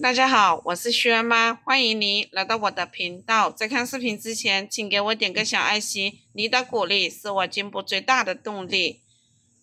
大家好，我是轩妈，欢迎您来到我的频道。在看视频之前，请给我点个小爱心，你的鼓励是我进步最大的动力。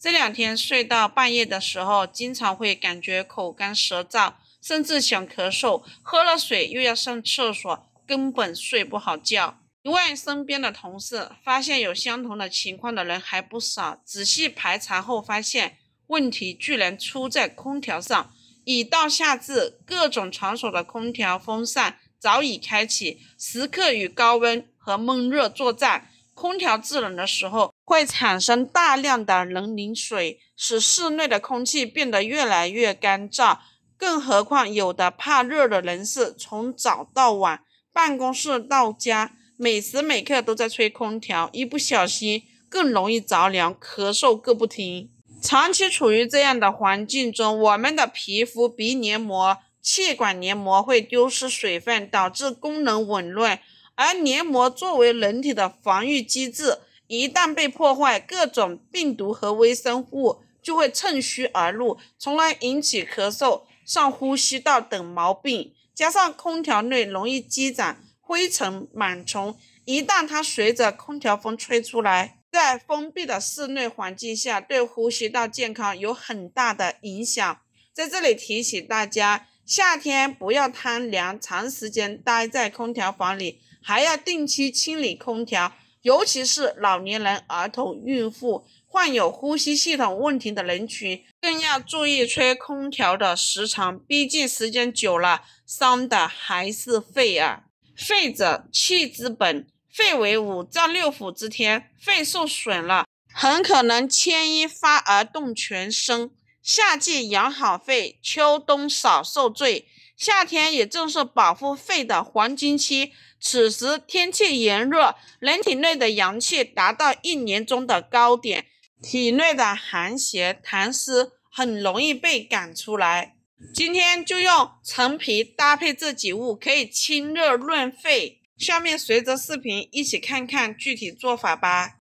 这两天睡到半夜的时候，经常会感觉口干舌燥，甚至想咳嗽，喝了水又要上厕所，根本睡不好觉。因为身边的同事发现有相同的情况的人还不少，仔细排查后发现，问题居然出在空调上。已到夏至，各种场所的空调、风扇早已开启，时刻与高温和闷热作战。空调制冷的时候，会产生大量的冷凝水，使室内的空气变得越来越干燥。更何况有的怕热的人士，从早到晚，办公室到家，每时每刻都在吹空调，一不小心更容易着凉，咳嗽个不停。长期处于这样的环境中，我们的皮肤、鼻黏膜、气管黏膜会丢失水分，导致功能紊乱。而黏膜作为人体的防御机制，一旦被破坏，各种病毒和微生物就会趁虚而入，从而引起咳嗽、上呼吸道等毛病。加上空调内容易积攒灰尘、螨虫，一旦它随着空调风吹出来，在封闭的室内环境下，对呼吸道健康有很大的影响。在这里提醒大家，夏天不要贪凉，长时间待在空调房里，还要定期清理空调，尤其是老年人、儿童、孕妇、患有呼吸系统问题的人群，更要注意吹空调的时长，毕竟时间久了，伤的还是肺啊。肺者，气之本。肺为五脏六腑之天，肺受损了，很可能牵一发而动全身。夏季养好肺，秋冬少受罪。夏天也正是保护肺的黄金期，此时天气炎热，人体内的阳气达到一年中的高点，体内的寒邪痰湿很容易被赶出来。今天就用陈皮搭配这几物，可以清热润肺。下面随着视频一起看看具体做法吧。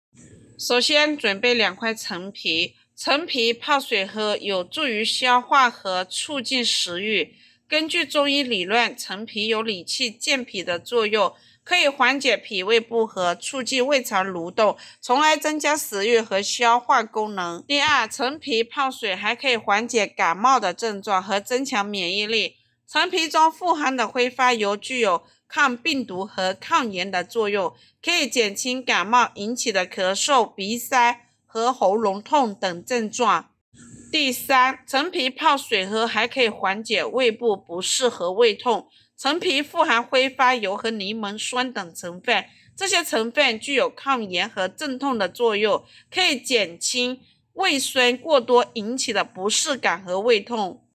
首先准备2块陈皮，陈皮泡水喝有助于消化和促进食欲。根据中医理论，陈皮有理气健脾的作用，可以缓解脾胃不和，促进胃肠蠕动，从而增加食欲和消化功能。第二，陈皮泡水还可以缓解感冒的症状和增强免疫力。陈皮中富含的挥发油具有抗病毒和抗炎的作用，可以减轻感冒引起的咳嗽、鼻塞和喉咙痛等症状。第三，陈皮泡水喝还可以缓解胃部不适和胃痛。陈皮富含挥发油和柠檬酸等成分，这些成分具有抗炎和镇痛的作用，可以减轻胃酸过多引起的不适感和胃痛。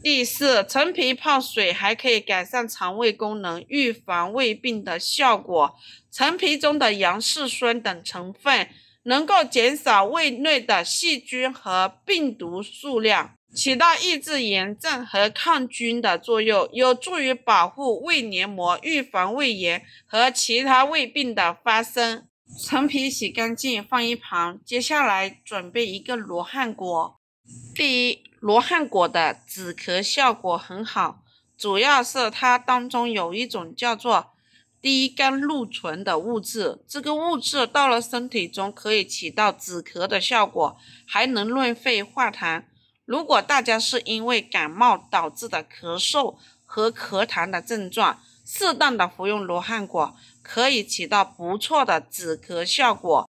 第四，陈皮泡水还可以改善肠胃功能，预防胃病的效果。陈皮中的杨氏酸等成分能够减少胃内的细菌和病毒数量，起到抑制炎症和抗菌的作用，有助于保护胃黏膜，预防胃炎和其他胃病的发生。陈皮洗干净放一旁，接下来准备一个罗汉果。第一，罗汉果的止咳效果很好，主要是它当中有一种叫做低甘露醇的物质，这个物质到了身体中可以起到止咳的效果，还能润肺化痰。如果大家是因为感冒导致的咳嗽和咳痰的症状，适当的服用罗汉果可以起到不错的止咳效果。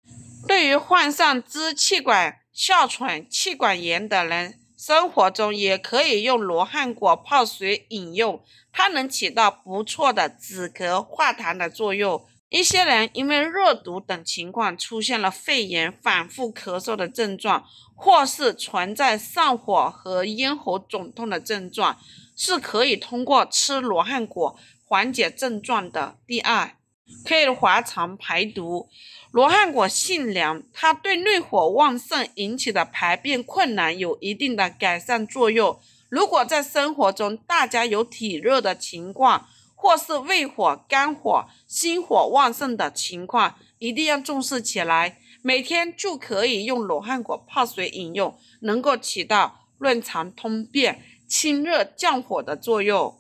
对于患上支气管哮喘、气管炎的人，生活中也可以用罗汉果泡水饮用，它能起到不错的止咳化痰的作用。一些人因为热毒等情况出现了肺炎、反复咳嗽的症状，或是存在上火和咽喉肿痛的症状，是可以通过吃罗汉果缓解症状的。第二，可以滑肠排毒。罗汉果性凉，它对内火旺盛引起的排便困难有一定的改善作用。如果在生活中大家有体热的情况，或是胃火、肝火、心火旺盛的情况，一定要重视起来。每天就可以用罗汉果泡水饮用，能够起到润肠通便、清热降火的作用。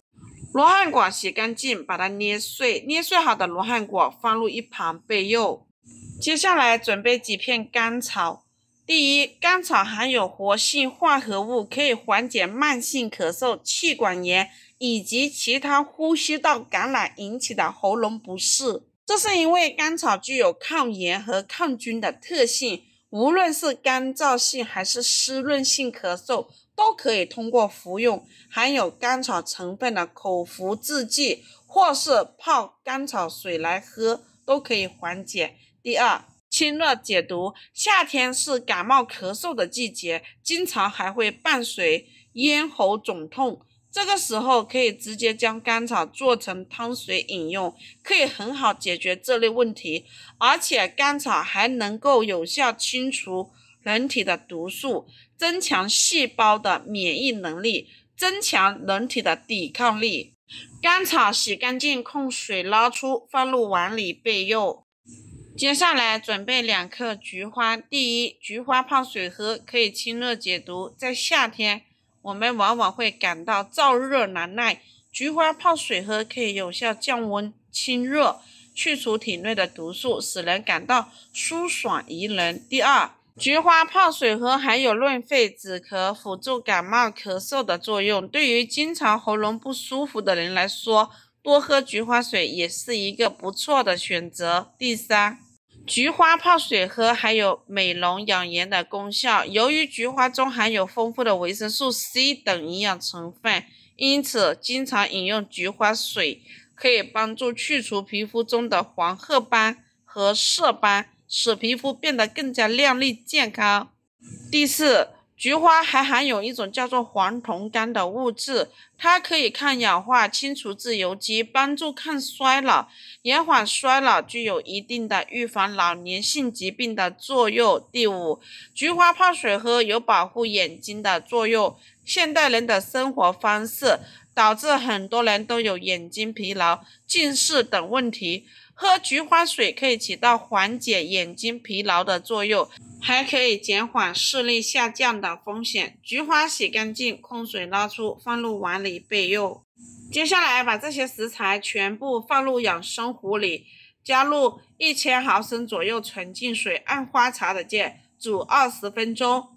罗汉果洗干净，把它捏碎，捏碎好的罗汉果放入一旁备用。接下来准备几片甘草。第一，甘草含有活性化合物，可以缓解慢性咳嗽、气管炎以及其他呼吸道感染引起的喉咙不适。这是因为甘草具有抗炎和抗菌的特性，无论是干燥性还是湿润性咳嗽，都可以通过服用含有甘草成分的口服制剂，或是泡甘草水来喝，都可以缓解。第二，清热解毒。夏天是感冒咳嗽的季节，经常还会伴随咽喉肿痛，这个时候可以直接将甘草做成汤水饮用，可以很好解决这类问题。而且甘草还能够有效清除人体的毒素，增强细胞的免疫能力，增强人体的抵抗力。甘草洗干净，控水捞出，放入碗里备用。接下来准备2克菊花。第一，菊花泡水喝，可以清热解毒。在夏天，我们往往会感到燥热难耐，菊花泡水喝可以有效降温、清热，去除体内的毒素，使人感到舒爽宜人。第二，菊花泡水喝含有润肺止咳、辅助感冒咳嗽的作用，对于经常喉咙不舒服的人来说，多喝菊花水也是一个不错的选择。第三，菊花泡水喝还有美容养颜的功效。由于菊花中含有丰富的维生素 C 等营养成分，因此经常饮用菊花水可以帮助去除皮肤中的黄褐斑和色斑，使皮肤变得更加亮丽健康。第四，菊花还含有一种叫做黄酮苷的物质，它可以抗氧化、清除自由基，帮助抗衰老，延缓衰老，具有一定的预防老年性疾病的作用。第五，菊花泡水喝有保护眼睛的作用。现代人的生活方式导致很多人都有眼睛疲劳、近视等问题，喝菊花水可以起到缓解眼睛疲劳的作用，还可以减缓视力下降的风险。菊花洗干净，控水捞出，放入碗里备用。接下来把这些食材全部放入养生壶里，加入1000毫升左右纯净水，按花茶的键煮20分钟。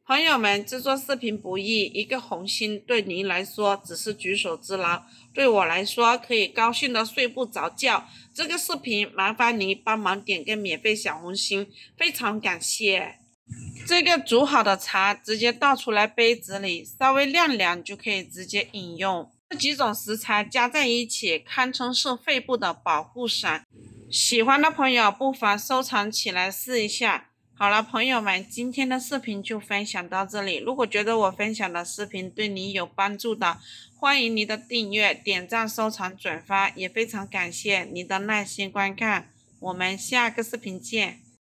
朋友们，制作视频不易，一个红心对您来说只是举手之劳，对我来说可以高兴的睡不着觉。这个视频麻烦您帮忙点个免费小红心，非常感谢。这个煮好的茶直接倒出来杯子里，稍微晾凉就可以直接饮用。这几种食材加在一起，堪称是肺部的保护伞。喜欢的朋友不妨收藏起来试一下。好了，朋友们，今天的视频就分享到这里。如果觉得我分享的视频对你有帮助的，欢迎你的订阅、点赞、收藏、转发，也非常感谢你的耐心观看。我们下个视频见。